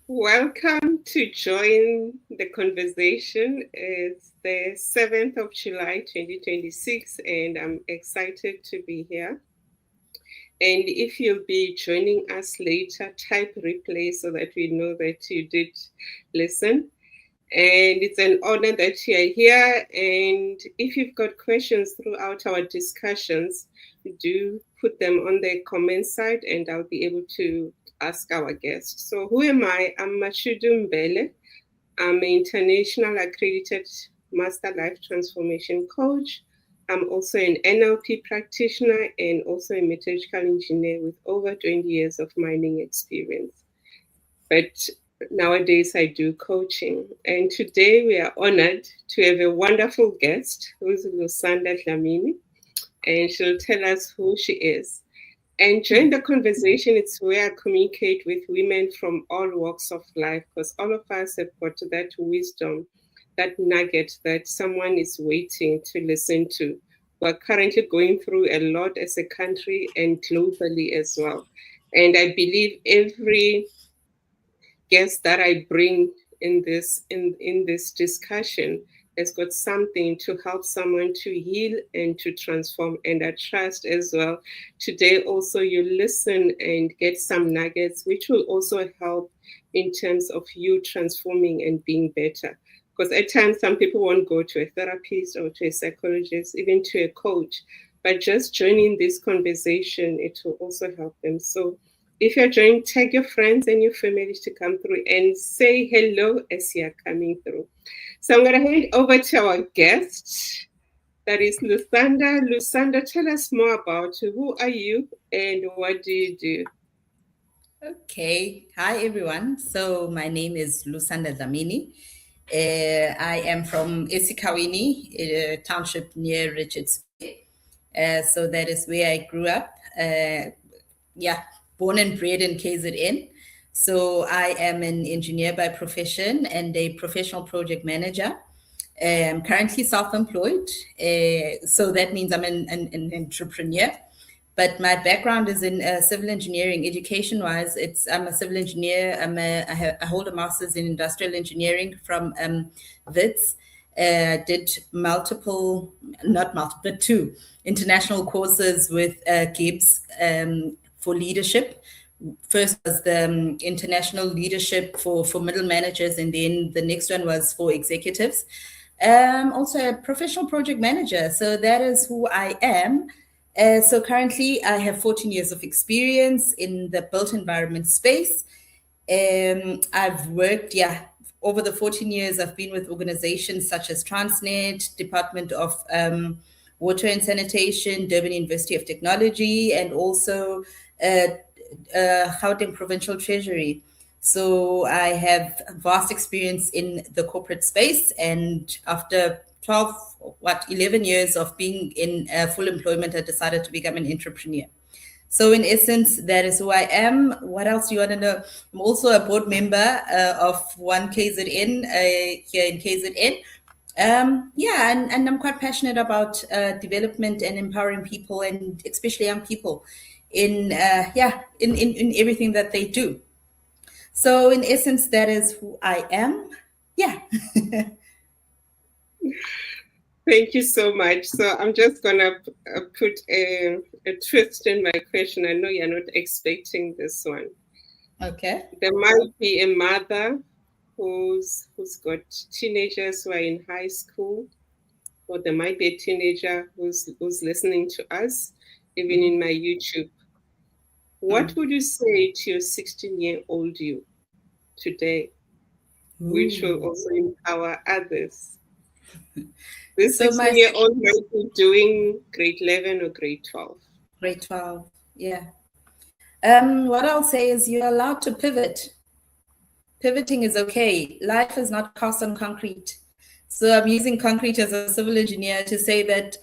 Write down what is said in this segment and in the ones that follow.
Welcome to join the conversation. It's the 7th of July 2026, and I'm excited to be here. And if you'll be joining us later, type replay so that we know that you did listen. And it's an honor that you are here. And if you've got questions throughout our discussions, do put them on the comment side and I'll be able to ask our guests. So who am I? I'm Mashudu Mbele. I'm an international accredited Master Life Transformation Coach. I'm also an NLP practitioner and also a metallurgical engineer with over 20 years of mining experience. But nowadays I do coaching. And today we are honored to have a wonderful guest who's Lusanda Dlamini, and she'll tell us who she is. And during the conversation, it's where I communicate with women from all walks of life, because all of us have got that wisdom, that nugget that someone is waiting to listen to. We're currently going through a lot as a country and globally as well. And I believe every guest that I bring in this discussion has got something to help someone to heal and to transform. And I trust as well today also you listen and get some nuggets which will also help in terms of you transforming and being better. Because at times some people won't go to a therapist or to a psychologist, even to a coach, but just joining this conversation, it will also help them. So if you're joining, tag your friends and your families to come through and say hello as you're coming through. So I'm going to hand over to our guest. That is Lusanda. Lusanda, tell us more about you. Who are you and what do you do? Okay. Hi, everyone. So my name is Lusanda Dlamini. I am from 𝗖ecie_𝗶𝗶𝗃, a township near Richards Bay. So that is where I grew up. Born and bred in KZN. So I am an engineer by profession and a professional project manager. I'm currently self-employed. So that means I'm an entrepreneur. But my background is in civil engineering. Education-wise, I'm a civil engineer. I hold a master's in industrial engineering from WITS. Did two international courses with 𝗝İXH for leadership. First was the international leadership for middle managers, and then the next one was for executives. Also a professional project manager. So that is who I am. So currently I have 14 years of experience in the built environment space. I've worked, over the 14 years, I've been with organizations such as Transnet, Department of Water and Sanitation, Durban University of Technology, and also Gauteng Provincial Treasury. So I have vast experience in the corporate space, and after 11 years of being in full employment, I decided to become an entrepreneur. So in essence, that is who I am. What else do you want to know? I'm also a board member of One KZN here in KZN. And I'm quite passionate about development and empowering people, and especially young people in everything that they do. So in essence, that is who I am. Yeah. Thank you so much. So I'm just going to put a twist in my question. I know you're not expecting this one. Okay. There might be a mother who's got teenagers who are in high school, or there might be a teenager who's listening to us, even in my YouTube. What would you say to your 16-year-old you today, which will also empower others? This 16-year-old might be doing grade 11 or grade 12. Grade 12, yeah. What I'll say is you're allowed to pivot. Pivoting is okay. Life is not cast on concrete. So I'm using concrete as a civil engineer to say that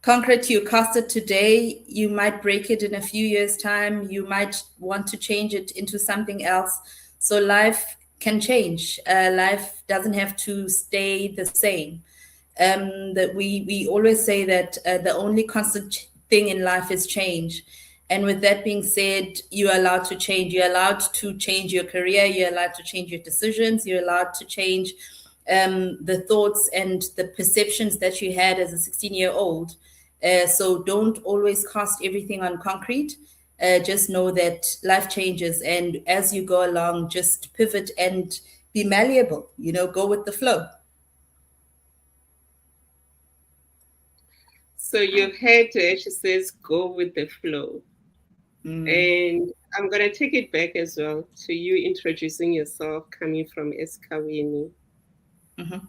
concrete, you cast it today, you might break it in a few years' time, you might want to change it into something else. So life can change. Life doesn't have to stay the same. That we always say that the only constant thing in life is change. And with that being said, you're allowed to change. You're allowed to change your career. You're allowed to change your decisions. You're allowed to change the thoughts and the perceptions that you had as a 16-year-old. So don't always cast everything on concrete. Just know that life changes. And as you go along, just pivot and be malleable, go with the flow. So you heard her, she says, go with the flow. And I'm going to take it back as well to you introducing yourself, coming from 𝗝cie𝗶𝗃𝗀𝗏.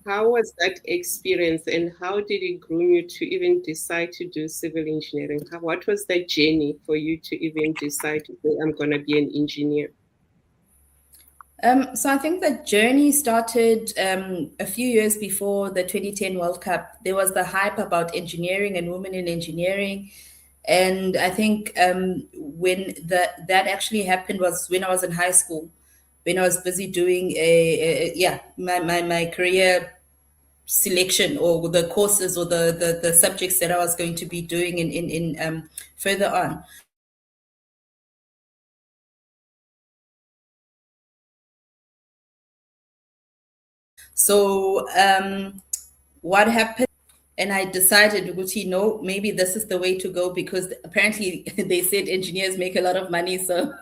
How was that experience, and how did it groom you to even decide to do civil engineering? What was that journey for you to even decide to say, I'm going to be an engineer? So I think the journey started a few years before the 2010 World Cup. There was the hype about engineering and women in engineering. And I think when that actually happened was when I was in high school, when I was busy doing my career selection, or the courses or the subjects that I was going to be doing in further on. So what happened? And I decided, no, maybe this is the way to go, because apparently they said engineers make a lot of money. So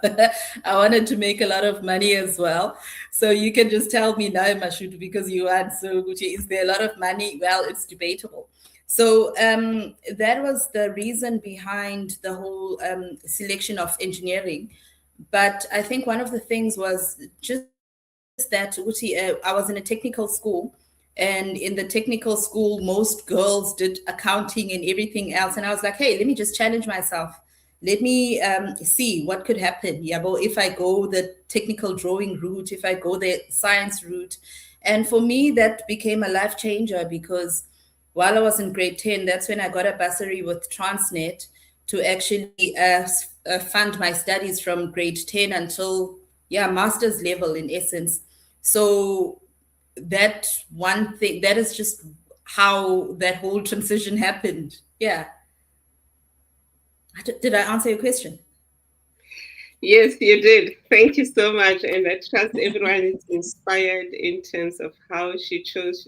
I wanted to make a lot of money as well. So you can just tell me now, Mashudu, because you answer, is there a lot of money? Well, it's debatable. So that was the reason behind the whole selection of engineering. But I think one of the things was just that I was in a technical school. And in the technical school, most girls did accounting and everything else. And I was like, hey, let me just challenge myself. Let me see what could happen. Yeah, but if I go the technical drawing route, if I go the science route. And for me, that became a life changer, because while I was in grade 10, that's when I got a bursary with Transnet to actually fund my studies from grade 10 until, master's level in essence. So that one thing, that is just how that whole transition happened. Yeah. Did I answer your question? Yes, you did. Thank you so much. And I trust everyone is inspired in terms of how she chose.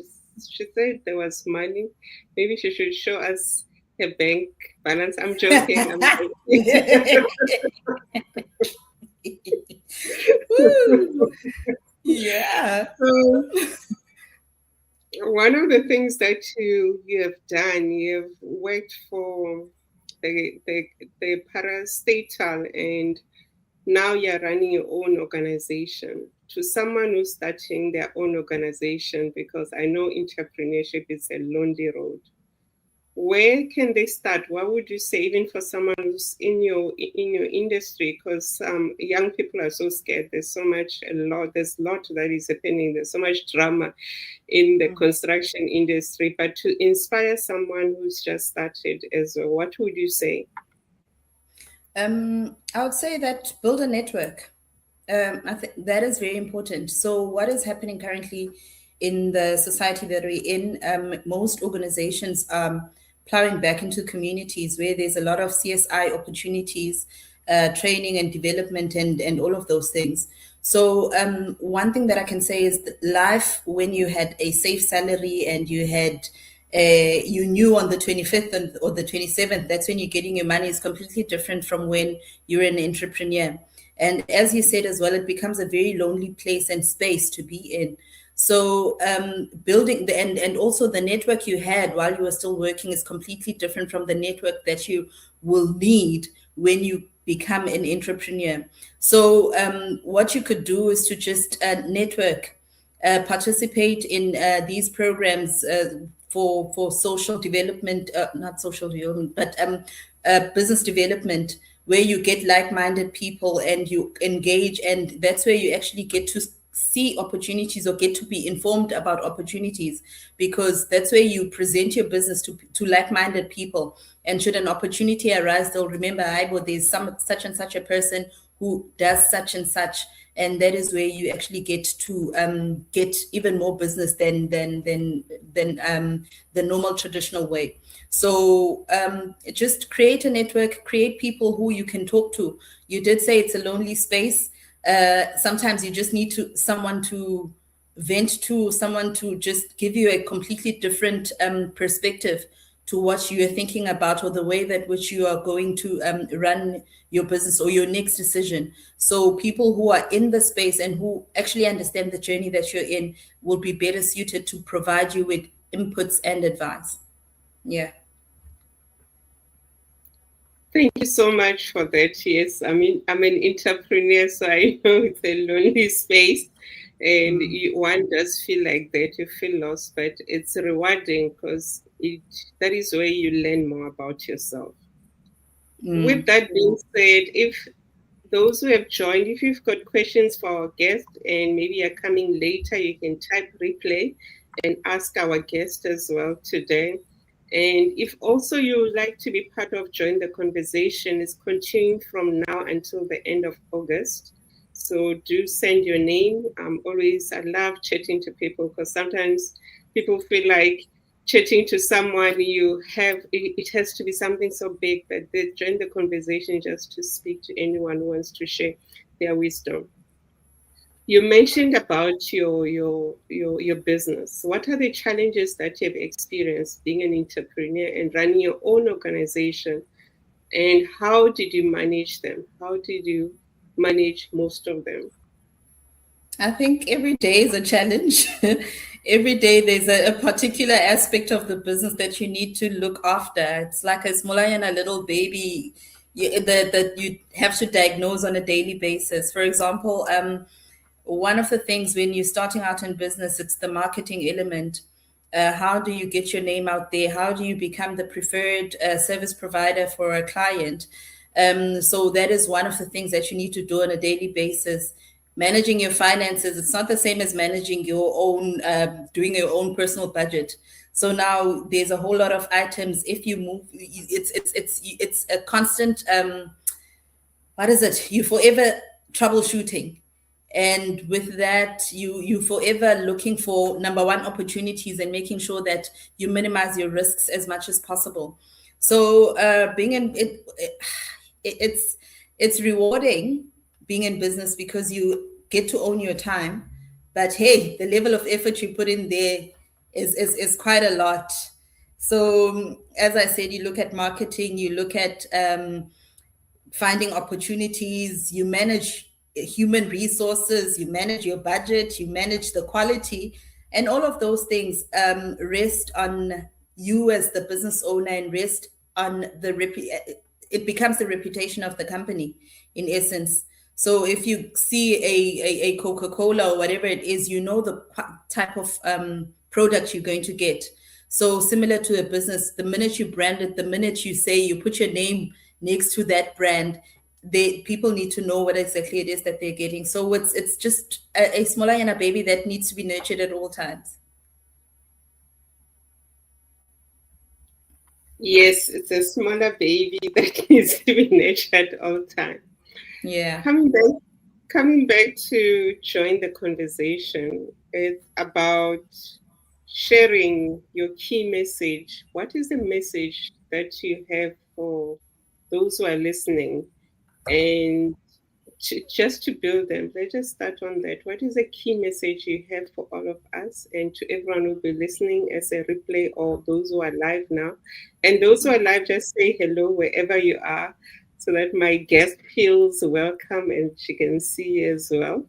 She said there was money. Maybe she should show us her bank balance. I'm joking. I'm joking. Yeah. So, one of the things that you have done, you've worked for the parastatal, and now you're running your own organization. To someone who's starting their own organization, because I know entrepreneurship is a lonely road, where can they start? What would you say, even for someone who's in your industry? Because young people are so scared. There's a lot that is happening. There's so much drama in the construction industry. But to inspire someone who's just started as well, what would you say? I would say that build a network. I think that is very important. So what is happening currently in the society that we're in, most organizations are plowing back into communities where there's a lot of CSI opportunities, training and development, and all of those things. So one thing that I can say is that life, when you had a safe salary and you had you knew on the 25th or the 27th, that's when you're getting your money, is completely different from when you're an entrepreneur. And as you said as well, it becomes a very lonely place and space to be in. So building and also the network you had while you were still working is completely different from the network that you will need when you become an entrepreneur. So what you could do is to just network, participate in these programs for social development, not social development, but business development, where you get like-minded people and you engage, and that's where you actually get to see opportunities or get to be informed about opportunities, because that's where you present your business to like-minded people. And should an opportunity arise, they'll remember, there's such and such a person who does such and such, and that is where you actually get to get even more business than the normal traditional way. So just create a network, create people who you can talk to. You did say it's a lonely space. Sometimes you just need someone to vent to, someone to just give you a completely different perspective to what you are thinking about, or the way that which you are going to run your business or your next decision. So people who are in the space and who actually understand the journey that you're in will be better suited to provide you with inputs and advice. Yeah. Thank you so much for that. Yes, I mean, I'm an entrepreneur, so I know it's a lonely space, and one does feel like that. You feel lost, but it's rewarding because that is where you learn more about yourself. With that being said, if those who have joined, if you've got questions for our guest and maybe you're coming later, you can type replay and ask our guest as well today. And if also you would like to be part of Join the Conversation, it's continuing from now until the end of August. So do send your name. I love chatting to people, because sometimes people feel like chatting to someone it has to be something so big, but they join the conversation just to speak to anyone who wants to share their wisdom. You mentioned about your business. What are the challenges that you've experienced being an entrepreneur and running your own organization, and how did you manage them? How did you manage most of them? I think every day is a challenge. Every day there's a particular aspect of the business that you need to look after. It's like a small and a little baby that you have to diagnose on a daily basis. For example, one of the things when you're starting out in business, it's the marketing element. How do you get your name out there? How do you become the preferred service provider for a client? So that is one of the things that you need to do on a daily basis. Managing your finances, it's not the same as managing your own, doing your own personal budget. So now there's a whole lot of items. If you move, it's a constant, what is it? You forever troubleshooting. And with that, you forever looking for, number one, opportunities, and making sure that you minimize your risks as much as possible. So being in it's rewarding being in business, because you get to own your time. But hey, the level of effort you put in there is quite a lot. So as I said, you look at marketing, you look at finding opportunities, you manage human resources, you manage your budget, you manage the quality, and all of those things rest on you as the business owner, and rest on it becomes the reputation of the company in essence. So if you see a Coca-Cola or whatever it is, you know the type of product you're going to get. So similar to a business, the minute you brand it, the minute you say you put your name next to that brand, people need to know what exactly it is that they're getting. So it's just a smaller and a baby that needs to be nurtured at all times. Yes, it's a smaller baby that needs to be nurtured all the time. Yeah. Coming back to join the conversation, it's about sharing your key message. What is the message that you have for those who are listening? And just to build them, let's just start on that. What is the key message you have for all of us and to everyone who will be listening as a replay, or those who are live now? And those who are live, just say hello wherever you are, so that my guest feels welcome and she can see as well.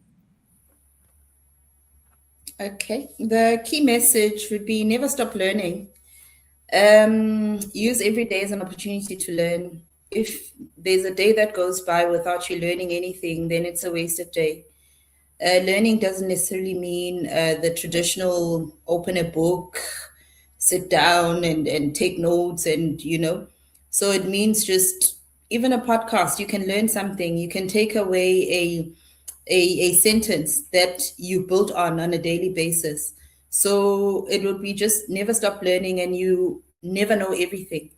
Okay. The key message would be never stop learning. Use every day as an opportunity to learn. If there's a day that goes by without you learning anything, then it's a wasted day. Learning doesn't necessarily mean the traditional open a book, sit down and take notes, and so it means just even a podcast, you can learn something. You can take away a sentence that you build on a daily basis. So it would be just never stop learning, and you never know everything.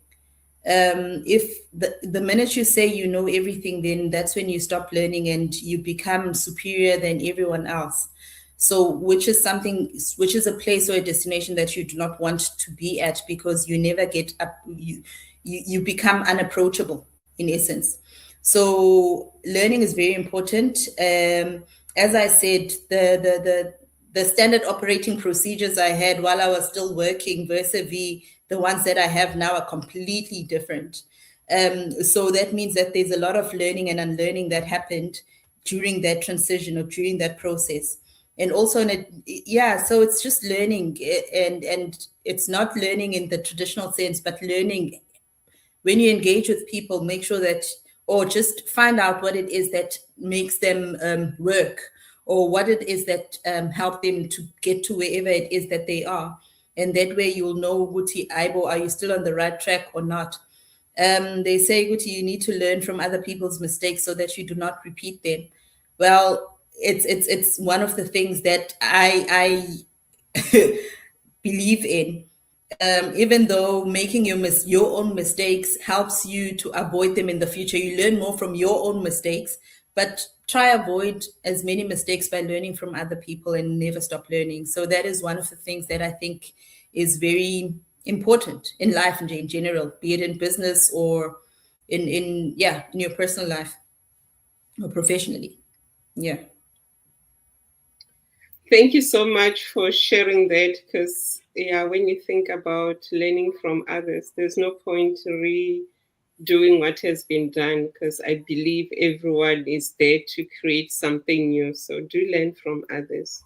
If the minute you say you know everything, then that's when you stop learning and you become superior than everyone else. So, which is a place or a destination that you do not want to be at, because you never get up, you become unapproachable in essence. So, learning is very important. As I said, the standard operating procedures I had while I was still working vis-a-vis the ones that I have now are completely different. So that means that there's a lot of learning and unlearning that happened during that transition or during that process. And also, so it's just learning, and it's not learning in the traditional sense, but learning when you engage with people, make sure that, or just find out what it is that makes them work, or what it is that help them to get to wherever it is that they are. And that way you'll know, Guti Aibo, are you still on the right track or not? They say, Guti, you need to learn from other people's mistakes so that you do not repeat them. Well, it's one of the things that I believe in. Even though making your own mistakes helps you to avoid them in the future, you learn more from your own mistakes, but try avoid as many mistakes by learning from other people and never stop learning. So that is one of the things that I think is very important in life in general, be it in business or in your personal life or professionally. Yeah. Thank you so much for sharing that, because when you think about learning from others, there's no point redoing what has been done, because I believe everyone is there to create something new. So do learn from others.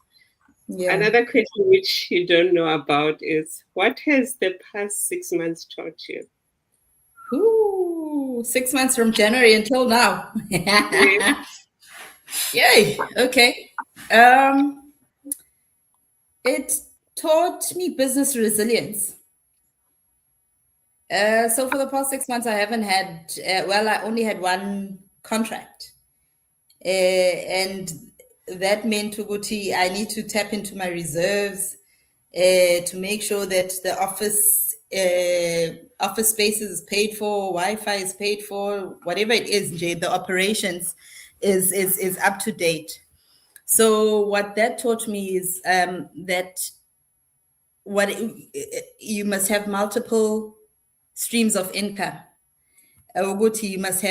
Yeah. Another question which you don't know about is, what has the past 6 months taught you? Ooh, 6 months from January until now. Yes. Yay. Okay. It taught me business resilience. So for the past 6 months, I haven't had, I only had one contract. And that meant, Uguti, I need to tap into my reserves to make sure that the office spaces is paid for, Wi-Fi is paid for, whatever it is, the operations is up to date. So what that taught me is that you must have multiple streams of income. Uguti, you must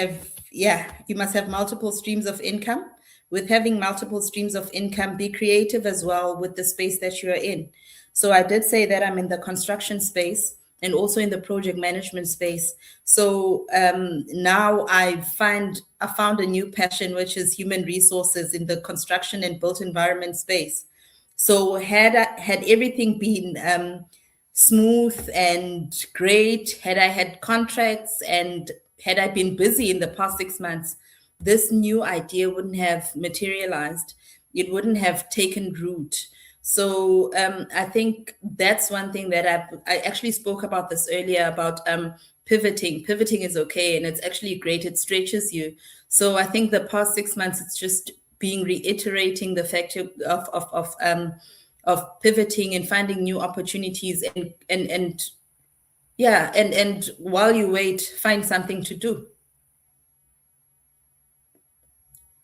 have multiple streams of income. With having multiple streams of income, be creative as well with the space that you are in. So I did say that I'm in the construction space and also in the project management space. So now I found a new passion, which is human resources in the construction and built environment space. So had everything been smooth and great, had I had contracts and had I been busy in the past 6 months, this new idea wouldn't have materialized. It wouldn't have taken root. So I think that's one thing that I actually spoke about this earlier about pivoting. Pivoting is okay, and it's actually great. It stretches you. So I think the past 6 months, it's just reiterating the fact of pivoting and finding new opportunities and while you wait, find something to do.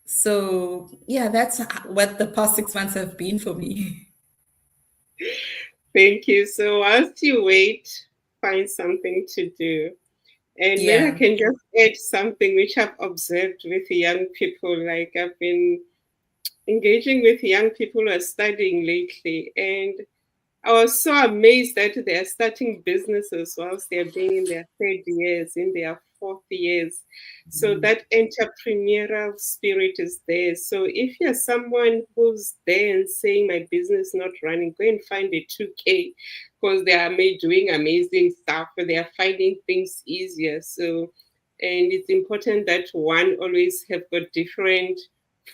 So that's what the past 6 months have been for me. Thank you. So whilst you wait, find something to do. And maybe I can just add something which I've observed with young people. Like, I've been engaging with young people who are studying lately, and I was so amazed that they are starting businesses whilst they're being in their third years, in their fourth years. So that entrepreneurial spirit is there. So if you're someone who's there and saying my business is not running, go and find a 2K, because they are doing amazing stuff. They are finding things easier. So, and it's important that one always have got different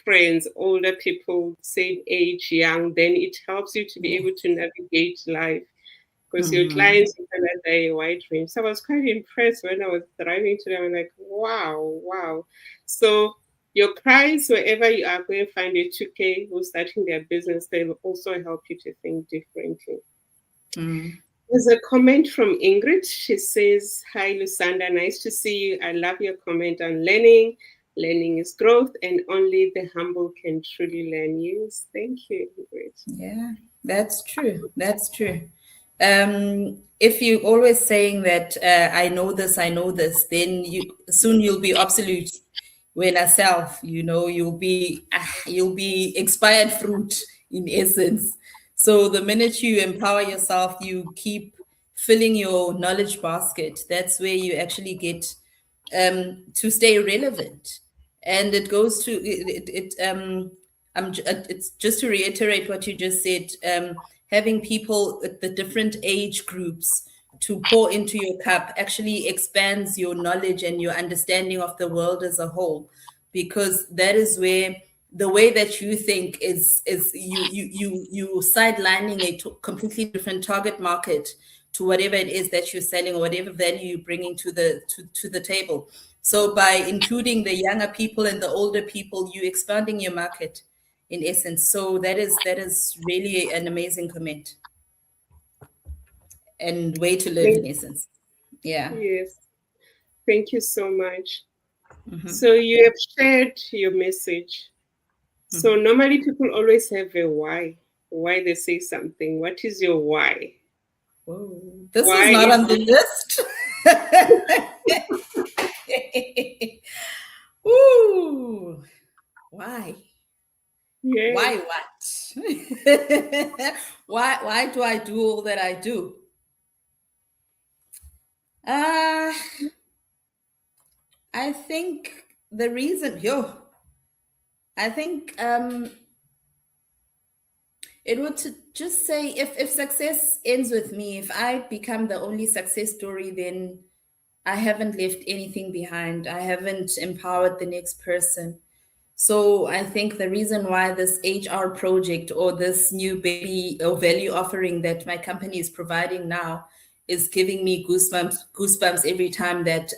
friends, older people, same age, young, then it helps you to be able to navigate life, because your clients are at a wide range. So I was quite impressed when I was driving to them. I'm like, wow. So your clients, wherever you are, going to find a 2K who's starting their business, they will also help you to think differently. There's a comment from Ingrid. She says, "Hi, Lusanda. Nice to see you. I love your comment on learning. Learning is growth, and only the humble can truly learn." Yes, thank you, Ingrid. Yeah, that's true. That's true. If you're always saying that I know this, then soon you'll be obsolete. When a self, you'll be expired fruit in essence. So the minute you empower yourself, you keep filling your knowledge basket. That's where you actually get to stay relevant. And it goes to it's just to reiterate what you just said. Having people at the different age groups to pour into your cup actually expands your knowledge and your understanding of the world as a whole, because that is where the way that you think is you sidelining a completely different target market to whatever it is that you're selling or whatever value you're bringing to the table. So by including the younger people and the older people, you're expanding your market in essence. So that is really an amazing comment and way to live in essence. Yeah. Yes, thank you so much. So you have shared your message. So normally people always have a why they say something. What is your why? Whoa. This Why was not is on the list. Ooh, why? Yes. Why what? Why do I do all that I do? I think the reason, I think it would to just say if success ends with me, if I become the only success story, then I haven't left anything behind. I haven't empowered the next person. So I think the reason why this HR project or this new baby or value offering that my company is providing now is giving me goosebumps every time that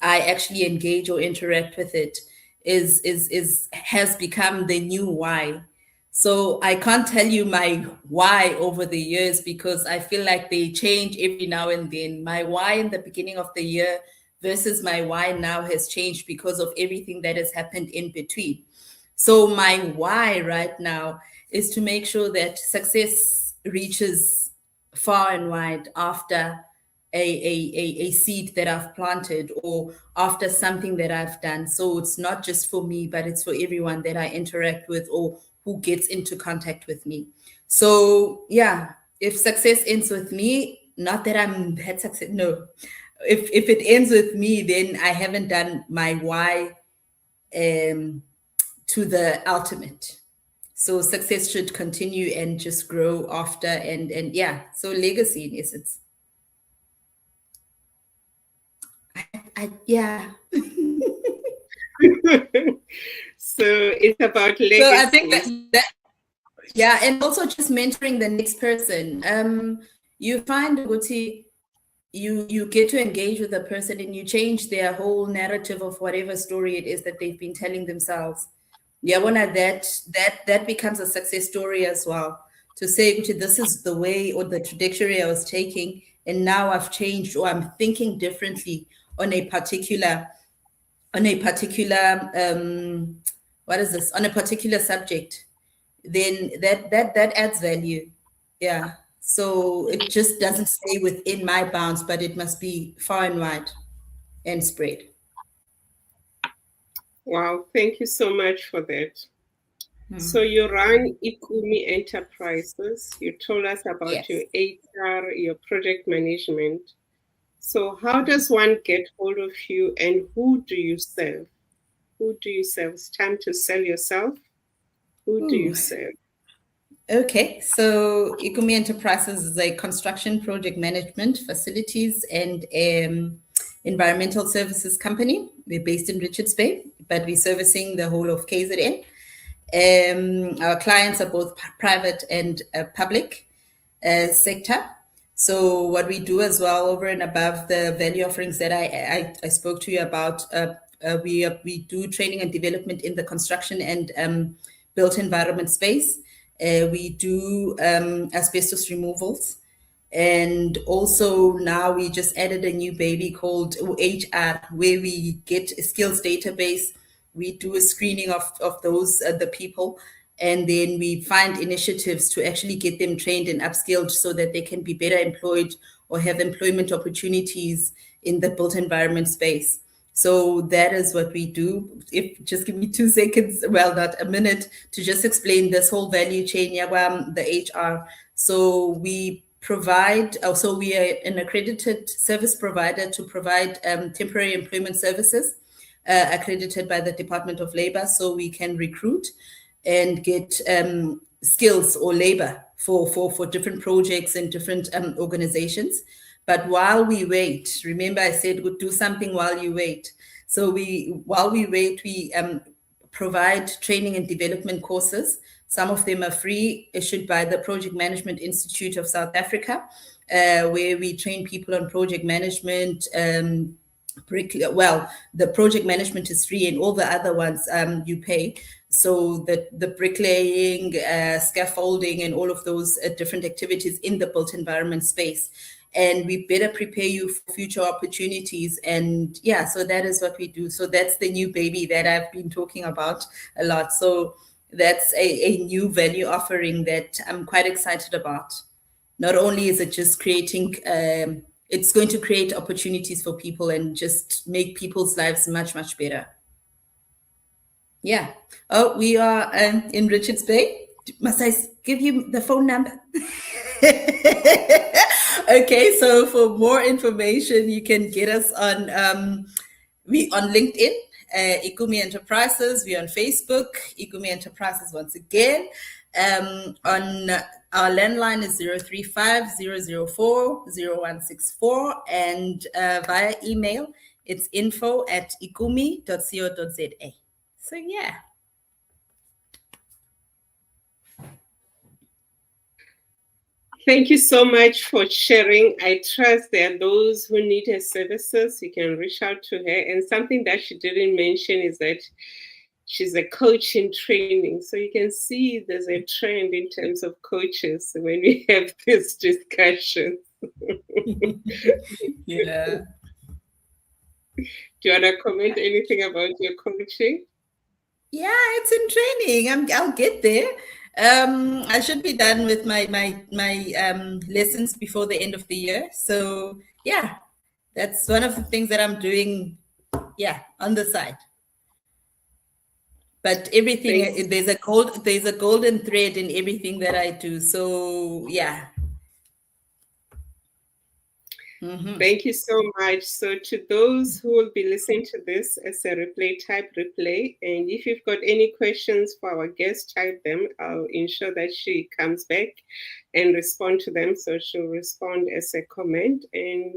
I actually engage or interact with it has become the new why. So I can't tell you my why over the years because I feel like they change every now and then. My why in the beginning of the year versus my why now has changed because of everything that has happened in between. So my why right now is to make sure that success reaches far and wide after a seed that I've planted or after something that I've done. So it's not just for me, but it's for everyone that I interact with or who gets into contact with me. So yeah, if success ends with me, not that I'm had success, no. If it ends with me, then I haven't done my why to the ultimate. So success should continue and just grow after and yeah. So legacy in essence. Yeah. So it's about legacy. So I think that yeah, and also just mentoring the next person. You find Guti, you get to engage with a person and you change their whole narrative of whatever story it is that they've been telling themselves. Yeah, when that becomes a success story as well. To say, Guti, this is the way or the trajectory I was taking, and now I've changed or I'm thinking differently on a particular what is this, on a particular subject, then that adds value. Yeah. So it just doesn't stay within my bounds, but it must be far and wide and spread. Wow, thank you so much for that. So you run 𝗖cie Enterprises. You told us about your HR, your project management. So how does one get hold of you and who do you serve? Who do you serve? It's time to sell yourself. Who do you serve? Okay, so 𝗖cie Enterprises is a construction project management, facilities, and environmental services company. We're based in Richards Bay, but we're servicing the whole of KZN. Our clients are both private and public sector. So what we do as well, over and above the value offerings that I spoke to you about, we do training and development in the construction and built environment space. We do asbestos removals. And also now we just added a new baby called HR, where we get a skills database. We do a screening of those, the people, and then we find initiatives to actually get them trained and upskilled so that they can be better employed or have employment opportunities in the built environment space. So that is what we do. If just give me 2 seconds, well, not a minute, to just explain this whole value chain, the HR. So we provide, also we are an accredited service provider to provide temporary employment services accredited by the Department of Labor, so we can recruit and get skills or labor for different projects and different organizations. But while we wait, remember I said we'll do something while you wait. So while we wait, we provide training and development courses. Some of them are free, issued by the Project Management Institute of South Africa, where we train people on project management. The project management is free, and all the other ones you pay. So the bricklaying, scaffolding, and all of those different activities in the built environment space. And we better prepare you for future opportunities. And yeah, so that is what we do. So that's the new baby that I've been talking about a lot. So that's a new value offering that I'm quite excited about. Not only is it just creating, it's going to create opportunities for people and just make people's lives much, much better. Yeah. Oh, we are in Richards Bay. Must I give you the phone number? Okay, so for more information, you can get us on on LinkedIn, 𝗖𝗃𝗲𝗁 Enterprises. We're on Facebook, 𝗖𝗃𝗲𝗁 Enterprises once again. On our landline is 035-004-0164, and via email, it's info@𝗖𝗃𝗲𝗁.co.za. So yeah. Thank you so much for sharing. I trust there are those who need her services. You can reach out to her. And something that she didn't mention is that she's a coach in training. So you can see there's a trend in terms of coaches when we have this discussion. Yeah. Do you want to comment anything about your coaching? Yeah, it's in training. I'll get there. I should be done with my lessons before the end of the year. So yeah, that's one of the things that I'm doing. Yeah, on the side. But everything, there's a golden thread in everything that I do. So yeah. Mm-hmm. Thank you so much. So to those who will be listening to this as a replay, type replay. And if you've got any questions for our guest, type them. I'll ensure that she comes back and respond to them. So she'll respond as a comment. And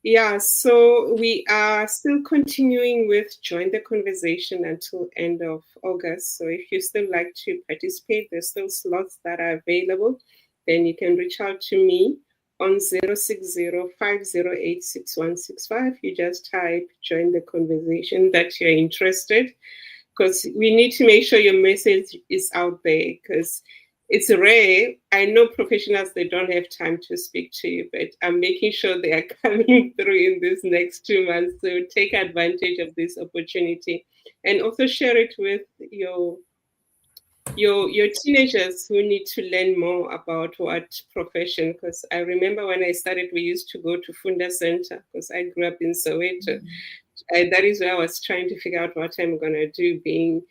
yeah, so we are still continuing with Join the Conversation until end of August. So if you still like to participate, there's still slots that are available. Then you can reach out to me on 060-508-6165. You just type Join the Conversation that you're interested, because we need to make sure your message is out there, because it's rare. I know professionals, they don't have time to speak to you, but I'm making sure they are coming through in this next 2 months. So take advantage of this opportunity and also share it with your teenagers who need to learn more about what profession. Because I remember when I started, we used to go to Funda Center, because I grew up in Soweto. That is where I was trying to figure out what I'm going to do, doing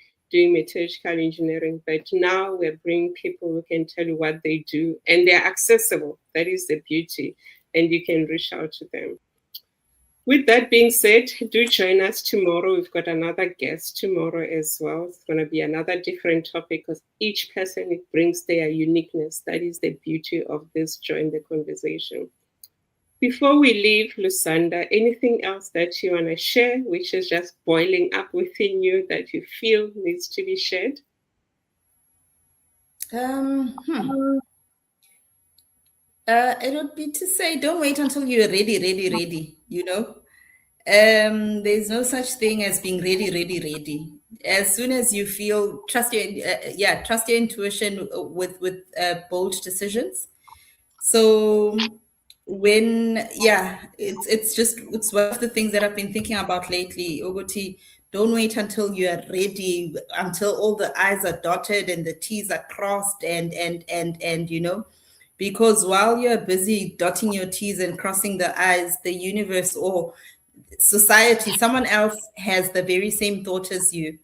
metallurgical engineering. But now we're bringing people who can tell you what they do, and they're accessible. That is the beauty, and you can reach out to them. With that being said, do join us tomorrow. We've got another guest tomorrow as well. It's going to be another different topic, because each person brings their uniqueness. That is the beauty of this Join the Conversation. Before we leave, Lusanda, anything else that you want to share, which is just boiling up within you that you feel needs to be shared? It would be to say, don't wait until you're ready, you know. There's no such thing as being ready. As soon as you feel, trust your intuition with bold decisions. So it's one of the things that I've been thinking about lately, Ogoti. Don't wait until you are ready, until all the I's are dotted and the T's are crossed, and because while you're busy dotting your T's and crossing the I's, the universe or society, someone else has the very same thought as you,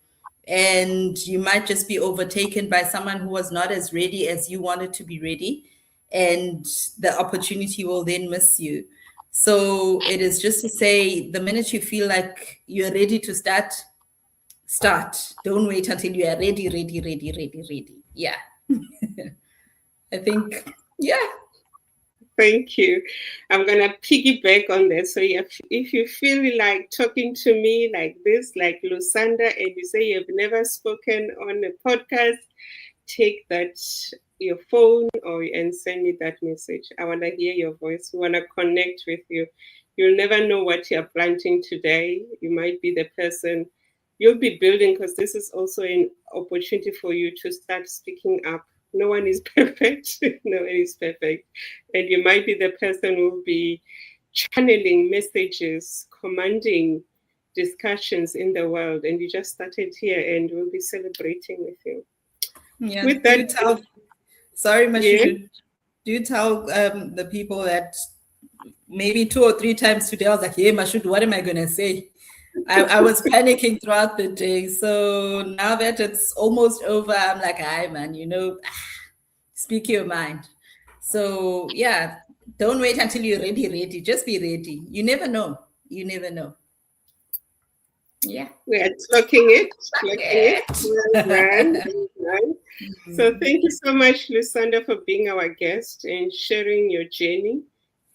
and you might just be overtaken by someone who was not as ready as you wanted to be ready, and the opportunity will then miss you. So it is just to say, the minute you feel like you're ready to start. Don't wait until you are ready. Yeah. I think, yeah. Thank you. I'm going to piggyback on that. So if you feel like talking to me like this, like Lusanda, and you say you've never spoken on a podcast, take that, your phone, and send me that message. I want to hear your voice. We want to connect with you. You'll never know what you're planting today. You might be the person you'll be building, because this is also an opportunity for you to start speaking up. No one is perfect. No one is perfect. And you might be the person who will be channeling messages, commanding discussions in the world. And you just started here, and we'll be celebrating with you. Yeah. With that, sorry, Mashushu. Do you tell the people that maybe 2 or 3 times today, I was like, hey, Mashushu, what am I going to say? I was panicking throughout the day. So now that it's almost over, I'm like, hi, man, speak your mind. So yeah, don't wait until you're ready. Just be ready. You never know. Yeah. We are clocking it. Well. So thank you so much, Lusanda, for being our guest and sharing your journey.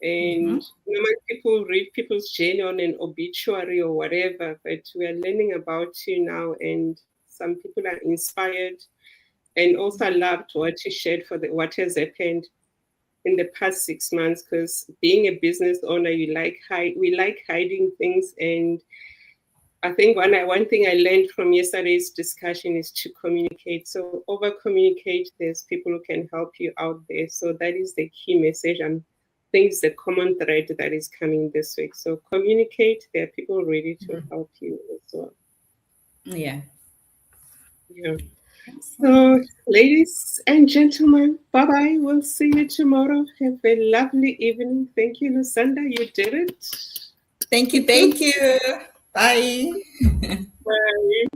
And normally people read people's journey on an obituary or whatever, but we are learning about you now, and some people are inspired. And also I loved what you shared for what has happened in the past 6 months, because being a business owner, we like hiding things. And I think one thing I learned from yesterday's discussion is to communicate. So over communicate, there's people who can help you out there. So that is the key message. I think it's the common thread that is coming this week. So communicate. There are people ready to help you as well. Yeah. So, ladies and gentlemen, bye-bye. We'll see you tomorrow. Have a lovely evening. Thank you, Lusanda. You did it. Thank you. Bye. Bye.